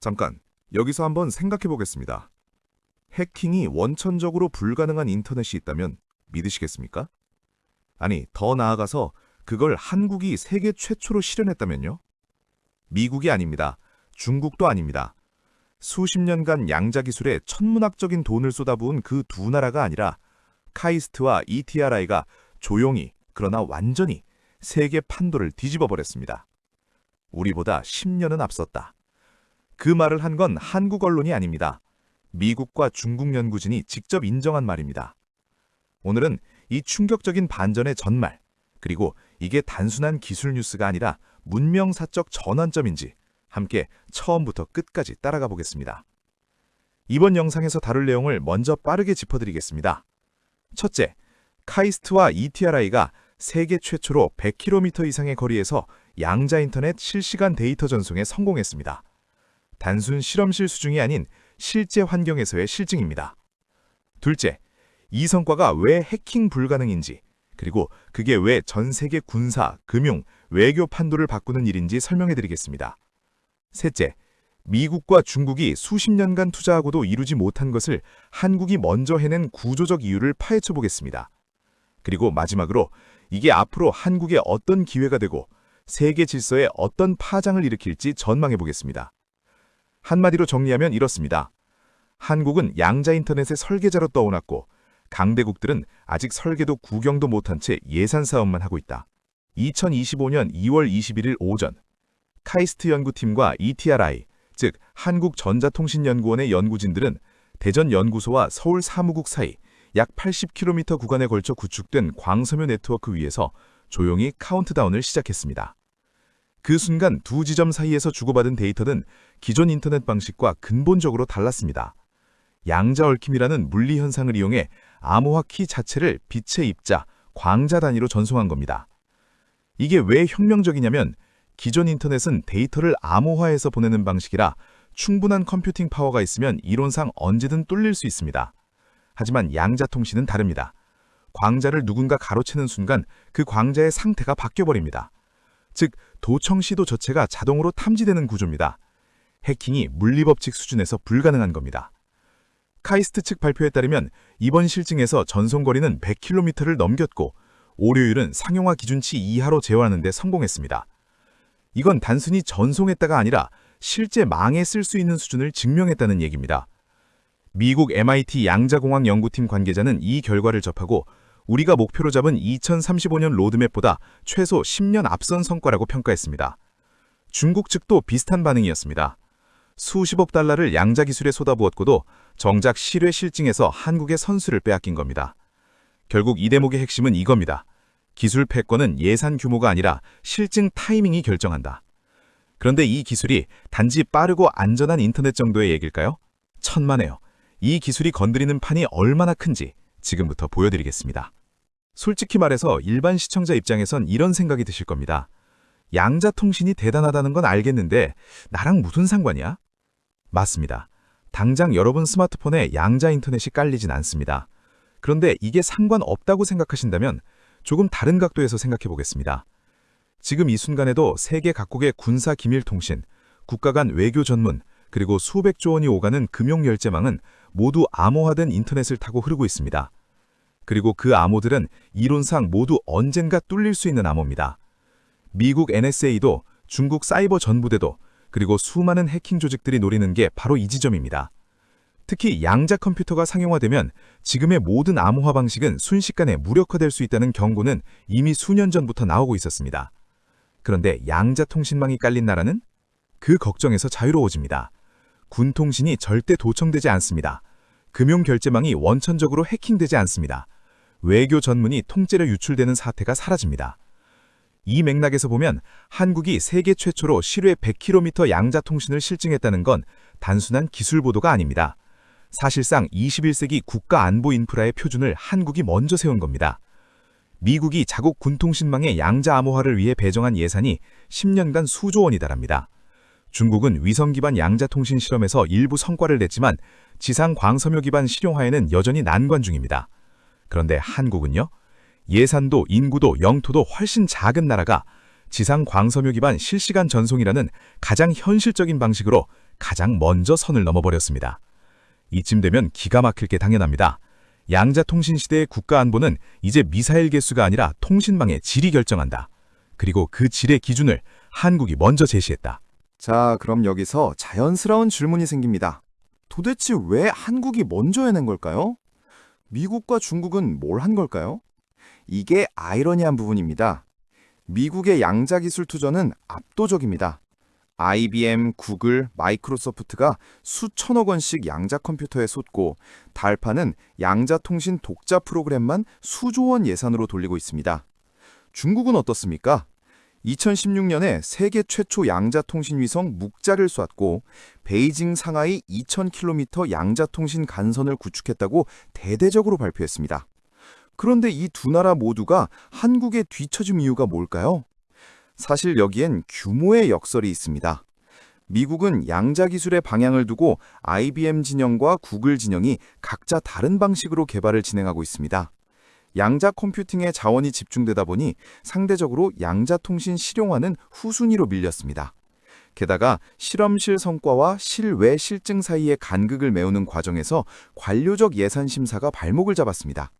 잠깐, 여기서 한번 생각해 보겠습니다. 해킹이 원천적으로 불가능한 인터넷이 있다면 믿으시겠습니까? 아니, 더 나아가서 그걸 한국이 세계 최초로 실현했다면요? 미국이 아닙니다. 중국도 아닙니다. 수십 년간 양자 기술에 천문학적인 돈을 쏟아부은 그 두 나라가 아니라 카이스트와 ETRI가 조용히, 그러나 완전히 세계 판도를 뒤집어 버렸습니다. 우리보다 10년은 앞섰다. 그 말을 한 건 한국 언론이 아닙니다. 미국과 중국 연구진이 직접 인정한 말입니다. 오늘은 이 충격적인 반전의 전말, 그리고 이게 단순한 기술 뉴스가 아니라 문명사적 전환점인지 함께 처음부터 끝까지 따라가 보겠습니다. 이번 영상에서 다룰 내용을 먼저 빠르게 짚어드리겠습니다. 첫째, 카이스트와 ETRI가 세계 최초로 100km 이상의 거리에서 양자 인터넷 실시간 데이터 전송에 성공했습니다. 단순 실험실 수준이 아닌 실제 환경에서의 실증입니다. 둘째, 이 성과가 왜 해킹 불가능인지, 그리고 그게 왜 전 세계 군사, 금융, 외교 판도를 바꾸는 일인지 설명해드리겠습니다. 셋째, 미국과 중국이 수십 년간 투자하고도 이루지 못한 것을 한국이 먼저 해낸 구조적 이유를 파헤쳐 보겠습니다. 그리고 마지막으로 이게 앞으로 한국에 어떤 기회가 되고 세계 질서에 어떤 파장을 일으킬지 전망해 보겠습니다. 한마디로 정리하면 이렇습니다. 한국은 양자 인터넷의 설계자로 떠올랐고 강대국들은 아직 설계도 구경도 못한 채 예산 사업만 하고 있다. 2025년 2월 21일 오전 카이스트 연구팀과 ETRI, 즉 한국전자통신연구원의 연구진들은 대전 연구소와 서울 사무국 사이 약 80km 구간에 걸쳐 구축된 광섬유 네트워크 위에서 조용히 카운트다운을 시작했습니다. 그 순간 두 지점 사이에서 주고받은 데이터는 기존 인터넷 방식과 근본적으로 달랐습니다. 양자 얽힘이라는 물리 현상을 이용해 암호화 키 자체를 빛의 입자, 광자 단위로 전송한 겁니다. 이게 왜 혁명적이냐면 기존 인터넷은 데이터를 암호화해서 보내는 방식이라 충분한 컴퓨팅 파워가 있으면 이론상 언제든 뚫릴 수 있습니다. 하지만 양자 통신은 다릅니다. 광자를 누군가 가로채는 순간 그 광자의 상태가 바뀌어버립니다. 즉, 도청 시도 자체가 자동으로 탐지되는 구조입니다. 해킹이 물리법칙 수준에서 불가능한 겁니다. 카이스트 측 발표에 따르면 이번 실증에서 전송거리는 100km를 넘겼고 오류율은 상용화 기준치 이하로 제어하는 데 성공했습니다. 이건 단순히 전송했다가 아니라 실제 망에 쓸 수 있는 수준을 증명했다는 얘기입니다. 미국 MIT 양자공학 연구팀 관계자는 이 결과를 접하고 우리가 목표로 잡은 2035년 로드맵보다 최소 10년 앞선 성과라고 평가했습니다. 중국 측도 비슷한 반응이었습니다. 수십억 달러를 양자 기술에 쏟아부었고도 정작 실외 실증에서 한국의 선수를 빼앗긴 겁니다. 결국 이 대목의 핵심은 이겁니다. 기술 패권은 예산 규모가 아니라 실증 타이밍이 결정한다. 그런데 이 기술이 단지 빠르고 안전한 인터넷 정도의 얘기일까요? 천만에요. 이 기술이 건드리는 판이 얼마나 큰지 지금부터 보여드리겠습니다. 솔직히 말해서 일반 시청자 입장에선 이런 생각이 드실 겁니다. 양자 통신이 대단하다는 건 알겠는데 나랑 무슨 상관이야? 맞습니다. 당장 여러분 스마트폰에 양자 인터넷이 깔리진 않습니다. 그런데 이게 상관없다고 생각하신다면 조금 다른 각도에서 생각해 보겠습니다. 지금 이 순간에도 세계 각국의 군사 기밀 통신, 국가 간 외교 전문, 그리고 수백조 원이 오가는 금융 열재망은 모두 암호화된 인터넷을 타고 흐르고 있습니다. 그리고 그 암호들은 이론상 모두 언젠가 뚫릴 수 있는 암호입니다. 미국 NSA도 중국 사이버 전부대도 그리고 수많은 해킹 조직들이 노리는 게 바로 이 지점입니다. 특히 양자 컴퓨터가 상용화되면 지금의 모든 암호화 방식은 순식간에 무력화될 수 있다는 경고는 이미 수년 전부터 나오고 있었습니다. 그런데 양자 통신망이 깔린 나라는 그 걱정에서 자유로워집니다. 군 통신이 절대 도청되지 않습니다. 금융 결제망이 원천적으로 해킹되지 않습니다. 외교 전문이 통째로 유출되는 사태가 사라집니다. 이 맥락에서 보면 한국이 세계 최초로 실외 100km 양자 통신을 실증했다는 건 단순한 기술 보도가 아닙니다. 사실상 21세기 국가 안보 인프라의 표준을 한국이 먼저 세운 겁니다. 미국이 자국 군통신망의 양자 암호화를 위해 배정한 예산이 10년간 수조 원이 달합니다. 중국은 위성 기반 양자 통신 실험에서 일부 성과를 냈지만 지상 광섬유 기반 실용화에는 여전히 난관 중입니다. 그런데 한국은요? 예산도 인구도 영토도 훨씬 작은 나라가 지상 광섬유 기반 실시간 전송이라는 가장 현실적인 방식으로 가장 먼저 선을 넘어버렸습니다. 이쯤 되면 기가 막힐 게 당연합니다. 양자통신 시대의 국가안보는 이제 미사일 개수가 아니라 통신망의 질이 결정한다. 그리고 그 질의 기준을 한국이 먼저 제시했다. 자, 그럼 여기서 자연스러운 질문이 생깁니다. 도대체 왜 한국이 먼저 해낸 걸까요? 미국과 중국은 뭘 한 걸까요? 이게 아이러니한 부분입니다. 미국의 양자기술 투자는 압도적입니다. IBM, 구글, 마이크로소프트가 수천억 원씩 양자 컴퓨터에 쏟고 달파는 양자통신 독자 프로그램만 수조 원 예산으로 돌리고 있습니다. 중국은 어떻습니까? 2016년에 세계 최초 양자통신 위성 묵자를 쐈고 베이징 상하이 2000km 양자통신 간선을 구축했다고 대대적으로 발표했습니다. 그런데 이 두 나라 모두가 한국에 뒤처진 이유가 뭘까요? 사실 여기엔 규모의 역설이 있습니다. 미국은 양자기술의 방향을 두고 IBM 진영과 구글 진영이 각자 다른 방식으로 개발을 진행하고 있습니다. 양자 컴퓨팅에 자원이 집중되다 보니 상대적으로 양자통신 실용화는 후순위로 밀렸습니다. 게다가 실험실 성과와 실외 실증 사이의 간극을 메우는 과정에서 관료적 예산 심사가 발목을 잡았습니다.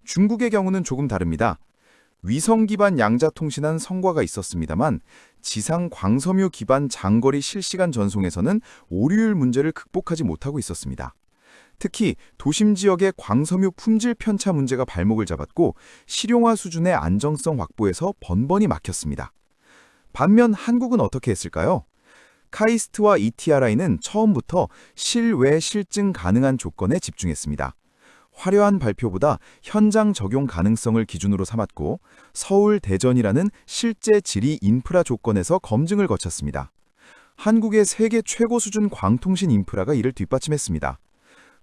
중국의 경우는 조금 다릅니다. 위성 기반 양자통신한 성과가 있었습니다만 지상 광섬유 기반 장거리 실시간 전송에서는 오류율 문제를 극복하지 못하고 있었습니다. 특히 도심 지역의 광섬유 품질 편차 문제가 발목을 잡았고 실용화 수준의 안정성 확보에서 번번이 막혔습니다. 반면 한국은 어떻게 했을까요? 카이스트와 ETRI는 처음부터 실외 실증 가능한 조건에 집중했습니다. 화려한 발표보다 현장 적용 가능성을 기준으로 삼았고 서울, 대전이라는 실제 지리 인프라 조건에서 검증을 거쳤습니다. 한국의 세계 최고 수준 광통신 인프라가 이를 뒷받침했습니다.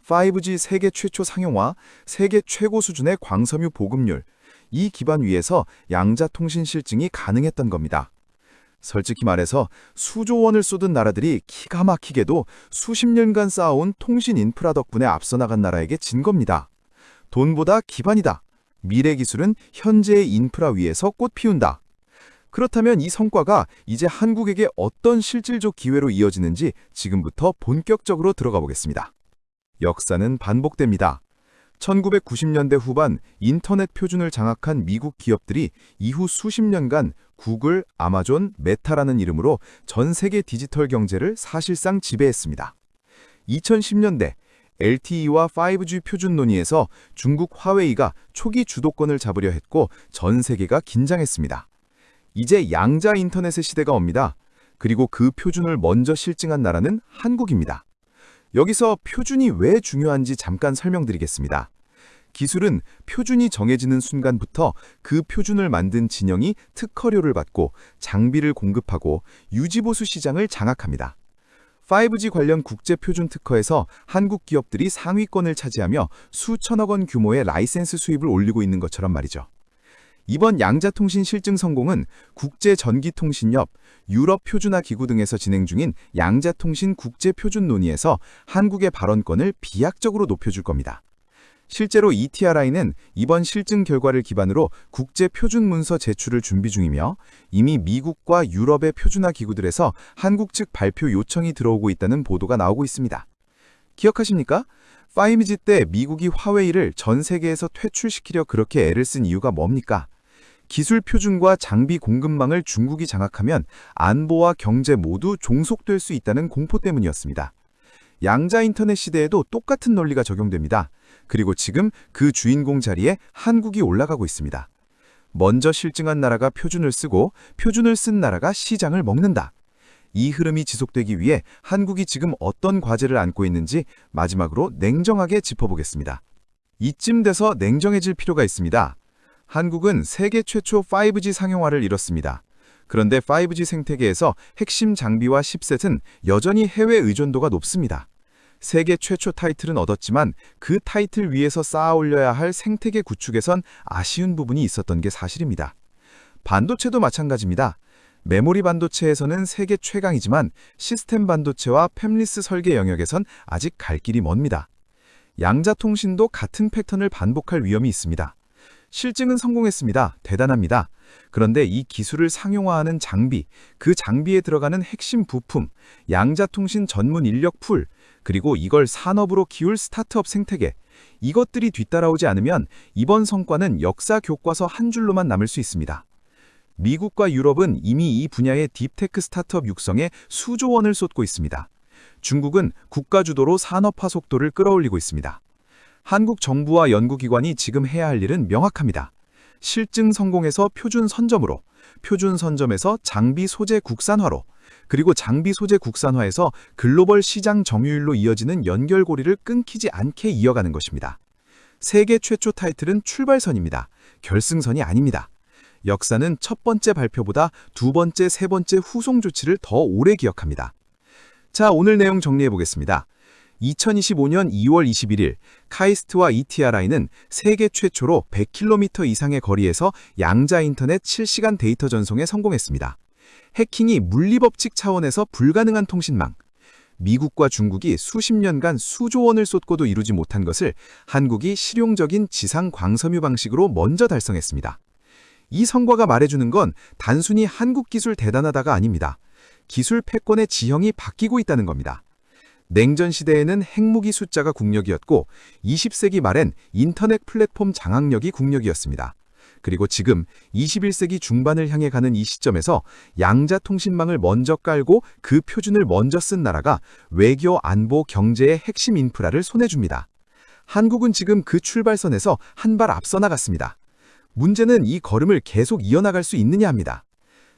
5G 세계 최초 상용화, 세계 최고 수준의 광섬유 보급률, 이 기반 위에서 양자통신 실증이 가능했던 겁니다. 솔직히 말해서 수조 원을 쏟은 나라들이 기가 막히게도 수십 년간 쌓아온 통신 인프라 덕분에 앞서 나간 나라에게 진 겁니다. 돈보다 기반이다. 미래 기술은 현재의 인프라 위에서 꽃 피운다. 그렇다면 이 성과가 이제 한국에게 어떤 실질적 기회로 이어지는지 지금부터 본격적으로 들어가 보겠습니다. 역사는 반복됩니다. 1990년대 후반 인터넷 표준을 장악한 미국 기업들이 이후 수십 년간 구글, 아마존, 메타라는 이름으로 전 세계 디지털 경제를 사실상 지배했습니다. 2010년대 LTE와 5G 표준 논의에서 중국 화웨이가 초기 주도권을 잡으려 했고 전 세계가 긴장했습니다. 이제 양자 인터넷의 시대가 옵니다. 그리고 그 표준을 먼저 실증한 나라는 한국입니다. 여기서 표준이 왜 중요한지 잠깐 설명드리겠습니다. 기술은 표준이 정해지는 순간부터 그 표준을 만든 진영이 특허료를 받고 장비를 공급하고 유지보수 시장을 장악합니다. 5G 관련 국제 표준 특허에서 한국 기업들이 상위권을 차지하며 수천억 원 규모의 라이센스 수입을 올리고 있는 것처럼 말이죠. 이번 양자통신 실증 성공은 국제전기통신협, 유럽 표준화 기구 등에서 진행 중인 양자통신 국제표준 논의에서 한국의 발언권을 비약적으로 높여줄 겁니다. 실제로 ETRI는 이번 실증 결과를 기반으로 국제표준 문서 제출을 준비 중이며 이미 미국과 유럽의 표준화 기구들에서 한국 측 발표 요청이 들어오고 있다는 보도가 나오고 있습니다. 기억하십니까? 5G 때 미국이 화웨이를 전 세계에서 퇴출시키려 그렇게 애를 쓴 이유가 뭡니까? 기술 표준과 장비 공급망을 중국이 장악하면 안보와 경제 모두 종속될 수 있다는 공포 때문이었습니다. 양자 인터넷 시대에도 똑같은 논리가 적용됩니다. 그리고 지금 그 주인공 자리에 한국이 올라가고 있습니다. 먼저 실증한 나라가 표준을 쓰고 표준을 쓴 나라가 시장을 먹는다. 이 흐름이 지속되기 위해 한국이 지금 어떤 과제를 안고 있는지 마지막으로 냉정하게 짚어보겠습니다. 이쯤 돼서 냉정해질 필요가 있습니다. 한국은 세계 최초 5G 상용화를 이뤘습니다. 그런데 5G 생태계에서 핵심 장비와 칩셋은 여전히 해외 의존도가 높습니다. 세계 최초 타이틀은 얻었지만 그 타이틀 위에서 쌓아 올려야 할 생태계 구축에선 아쉬운 부분이 있었던 게 사실입니다. 반도체도 마찬가지입니다. 메모리 반도체에서는 세계 최강이지만 시스템 반도체와 팹리스 설계 영역에선 아직 갈 길이 멉니다. 양자통신도 같은 패턴을 반복할 위험이 있습니다. 실증은 성공했습니다. 대단합니다. 그런데 이 기술을 상용화하는 장비, 그 장비에 들어가는 핵심 부품, 양자통신 전문 인력 풀, 그리고 이걸 산업으로 키울 스타트업 생태계, 이것들이 뒤따라오지 않으면 이번 성과는 역사 교과서 한 줄로만 남을 수 있습니다. 미국과 유럽은 이미 이 분야의 딥테크 스타트업 육성에 수조 원을 쏟고 있습니다. 중국은 국가 주도로 산업화 속도를 끌어올리고 있습니다. 한국 정부와 연구기관이 지금 해야 할 일은 명확합니다. 실증 성공에서 표준 선점으로, 표준 선점에서 장비 소재 국산화로, 그리고 장비 소재 국산화에서 글로벌 시장 점유율로 이어지는 연결고리를 끊기지 않게 이어가는 것입니다. 세계 최초 타이틀은 출발선입니다. 결승선이 아닙니다. 역사는 첫 번째 발표보다 두 번째, 세 번째 후송 조치를 더 오래 기억합니다. 자, 오늘 내용 정리해 보겠습니다. 2025년 2월 21일 카이스트와 ETRI는 세계 최초로 100km 이상의 거리에서 양자 인터넷 7시간 데이터 전송에 성공했습니다. 해킹이 물리법칙 차원에서 불가능한 통신망. 미국과 중국이 수십 년간 수조 원을 쏟고도 이루지 못한 것을 한국이 실용적인 지상 광섬유 방식으로 먼저 달성했습니다. 이 성과가 말해주는 건 단순히 한국 기술 대단하다가 아닙니다. 기술 패권의 지형이 바뀌고 있다는 겁니다. 냉전 시대에는 핵무기 숫자가 국력이었고 20세기 말엔 인터넷 플랫폼 장악력이 국력이었습니다. 그리고 지금 21세기 중반을 향해 가는 이 시점에서 양자 통신망을 먼저 깔고 그 표준을 먼저 쓴 나라가 외교, 안보, 경제의 핵심 인프라를 손에 줍니다. 한국은 지금 그 출발선에서 한 발 앞서 나갔습니다. 문제는 이 걸음을 계속 이어나갈 수 있느냐 합니다.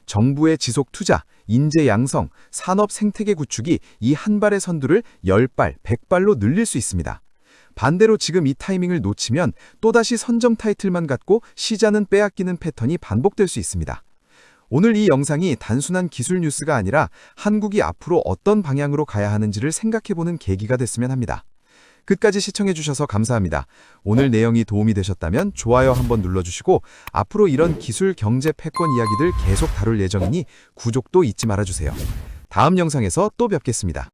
정부의 지속 투자, 인재 양성, 산업 생태계 구축이 이 한 발의 선두를 10발, 100발로 늘릴 수 있습니다. 반대로 지금 이 타이밍을 놓치면 또다시 선점 타이틀만 갖고 시자는 빼앗기는 패턴이 반복될 수 있습니다. 오늘 이 영상이 단순한 기술 뉴스가 아니라 한국이 앞으로 어떤 방향으로 가야 하는지를 생각해보는 계기가 됐으면 합니다. 끝까지 시청해주셔서 감사합니다. 오늘 내용이 도움이 되셨다면 좋아요 한번 눌러주시고 앞으로 이런 기술, 경제, 패권 이야기들 계속 다룰 예정이니 구독도 잊지 말아주세요. 다음 영상에서 또 뵙겠습니다.